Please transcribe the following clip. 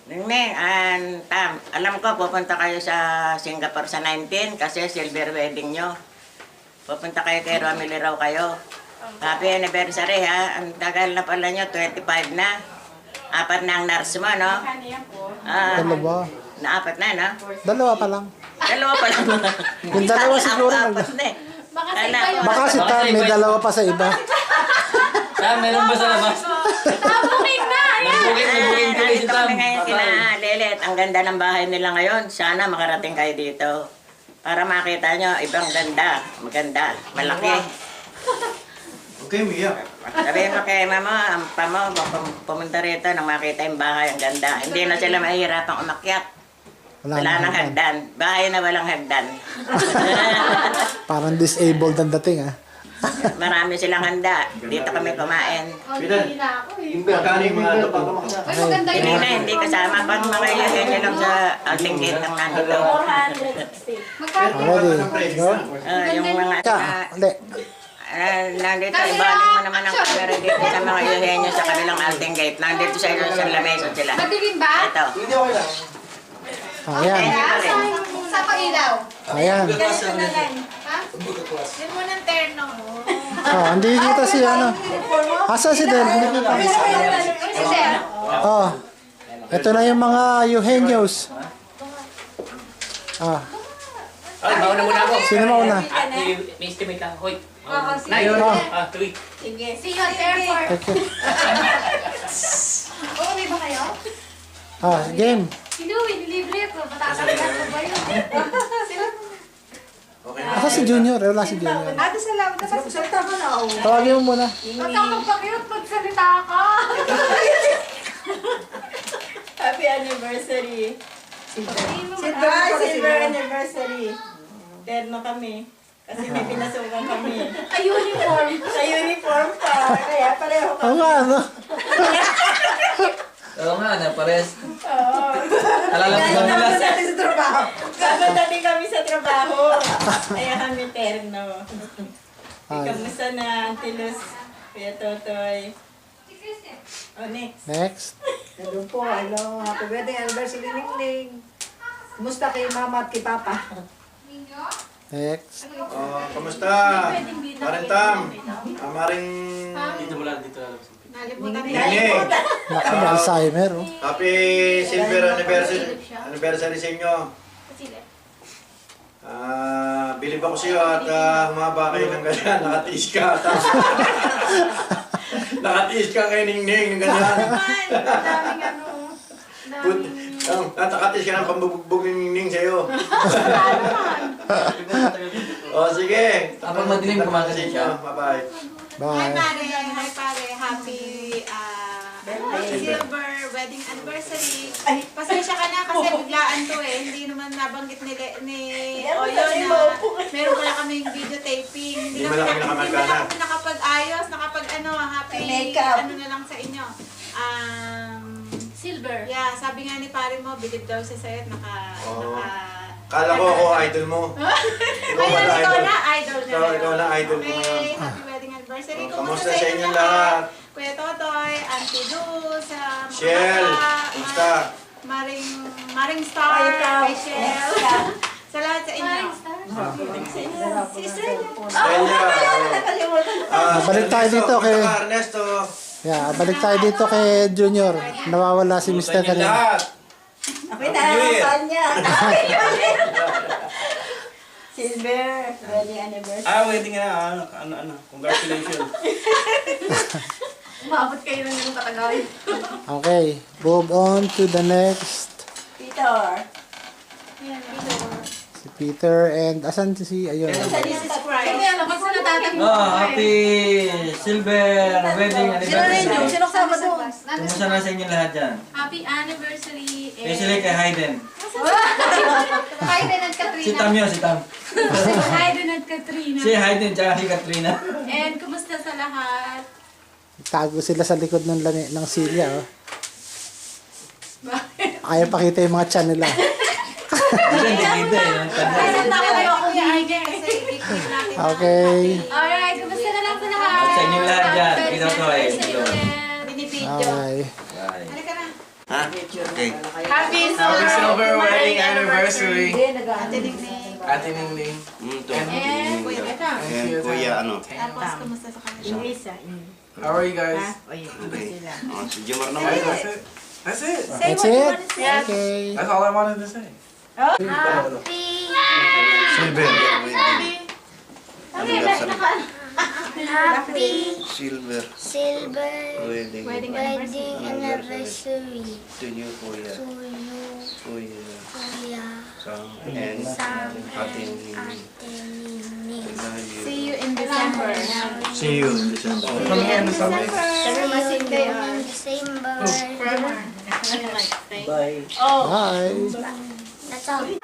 Ningning, Tam, alam ko pupunta kayo sa Singapore sa 19 kasi silver wedding nyo. Pupunta kayo kay Romilly raw kayo. Happy anniversary ha. Ang tagal na pala nyo, 25 na. 4 na ang nurse mo, no? Dalawa. Na-4 na, no? Dalawa pa lang. Dalawa pa lang. Yung dalawa siguro. Apat na eh. Baka si Tam, may dalawa pa sa iba. Tam, meron ba sa labas? Tabukin na! Nagbukin tuloy si Nandito Tam. kami ngayon kina Lelet. Ang ganda ng bahay nila ngayon. Sana makarating kayo dito. Para makita nyo, ibang ganda. Maganda. Malaki. Okay, Mia. Sabihin mo kay mama, ang pamo, pumunta rito nang makita yung bahay. Ang ganda. Hindi na sila mahihirapang umakyat. Wala nang hagdan. Bahay na walang hagdan. Parang disabled ang dating ah. Marami silang handa. Dito kami kumain. Hindi na ako eh. Magkano yung mga ito? Ay, maganda Hindi yun. na, hindi kasama. Pag mga nyo lang sa outing gate ng nandito. 460. Magkano? Ready? Go? Yung mga... Ka, hindi. Nandito, ibaling mo naman ang camera dito sa mga yuhenyo sa kabilang outing gate. Nandito sa ilo sa lamesa sila. Madilim ba? Ito. Ayan. Sa pailaw. Ayan. Ha? Yan mo ng terno. Oh, hindi kita si ano. Asa si Del? Hindi kita. Si Sir. Oh. Ito na yung mga Eugeneos. Ah. Ay, mauna muna ako. Sino mauna? May estimate lang. Hoy. Oo, sige. Nine. Oh. Three. Sige. See you at airport. Okay. Uuwi ba kayo? Ah, game. Sinuwi, nilibre ko. Matatanggal ko ba yun? Sino? Asa si Junior? Wala si Junior. Ate, salamat na. Salita mo na. Tawagin mo muna. Ba't ako magpakiyot? Magsalita ka. Happy anniversary. Silver Silver anniversary. Terno kami. Kasi may pinasukan kami. Ay, uniform. Sa uniform pa. Kaya pareho Oo kami. nga, ano? Oo nga, na pares. Oo. Alala mo Gano'n nila. natin sa trabaho. Gano'n natin kami sa trabaho. Kaya kami terno. Ay. Kamusta na, Auntie Luz? Kuya Totoy. Oh, next. Next. Hello po, hello. Happy wedding anniversary, Ningning. Kumusta kay Mama at kay Papa? Next. Kamusta? Maring Tam. Maring... Dito mo lang, dito lang. Nalimutan Ningning. Naku, may Alzheimer. Oh. Happy silver anniversary sa inyo. Bilib ako sa iyo at humaba kayo ng ganyan. Nakatiis ka. Nakatiis ka kay Ningning ng ganyan. Daming ano. Natakatis ka ng pambubugbog ni Ningning sa iyo. O sige. Kapag madilim, kumakasin siya. Bye-bye. Hi, Bye. Mare. Hi, Pare. Happy silver wedding anniversary. Pasensya ka na kasi biglaan to eh. Hindi naman nabanggit ni Oyo na meron pala kaming video taping. Hindi mo lang kami Hindi nakamagana. lang kami nakapag-ayos, happy Makeup. ano na lang sa inyo. Silver. Yeah, sabi nga ni pare mo, bilib daw siya sa'yo at Oo. Kala ko ako idol mo. Ikaw Ayun, wala ikaw idol. na, idol na. Ikaw na idol mo ngayon. Okay, happy wedding anniversary. Kamusta sa inyong lahat? Kuya Totoy, Auntie Luz, Shell, kamusta? Maring Star, Ay, ikaw. kay Shell. Sa lahat sa inyo. Si Stella. Kanya. Balik tayo dito kay... Ernesto. Yeah, balik tayo dito kay Junior. Nawawala si Mr. Kamusta kanina. lahat? Ako'y naharapan niya. Silver wedding anniversary. Wedding na. Ano. Congratulations. Umabot kayo ng ganun katagal. Okay, move on to the next. Peter. Si Peter and... Asan si... Ayun. Sa Jesus Christ. Hindi, alam ko sila tatanggol. Happy silver wedding anniversary. Sino kasama doon? Kumusta na sa inyo lahat dyan? Happy anniversary. Especially kay Hayden. Hayden at Si Katrina. Tam yun, si Tam. Hayden at Katrina. Si Hayden tsaka si Katrina. And kumusta sa lahat? Tago sila sa likod ng ng silya. Oh. Bakit? Ayaw pakita yung mga chan nila. Hindi kita eh. Ay, natawa ako ni Hayden kasi i-click natin. Okay. Alright, kumusta na lang sa lahat? Sa inyo lahat dyan. Ito to eh. Binibidyo. Okay. Bye. Halika na. Ha? Okay. Happy Happy silver wedding anniversary. Hindi, nag-ano. Ate Ningning. To. And Kuya Teka. And Kuya, ano? Tapos, kumusta sa kanila? Yung isa. How are you guys? Okay. Si Jomar Hey, naman. that's it. That's it. That's it? Okay. That's all I wanted to say. Silver. Anniversary. Happy Silver. silver Wedding. Wedding wedding anniversary. anniversary To you, Kuya. to you, Kuya. Kuya Sam. And Sam Ate and Nini. Ate Nini. See you in December. See you in December. Come here in the summer. Sabi mo, same day on December. Forever. Bye. That's all.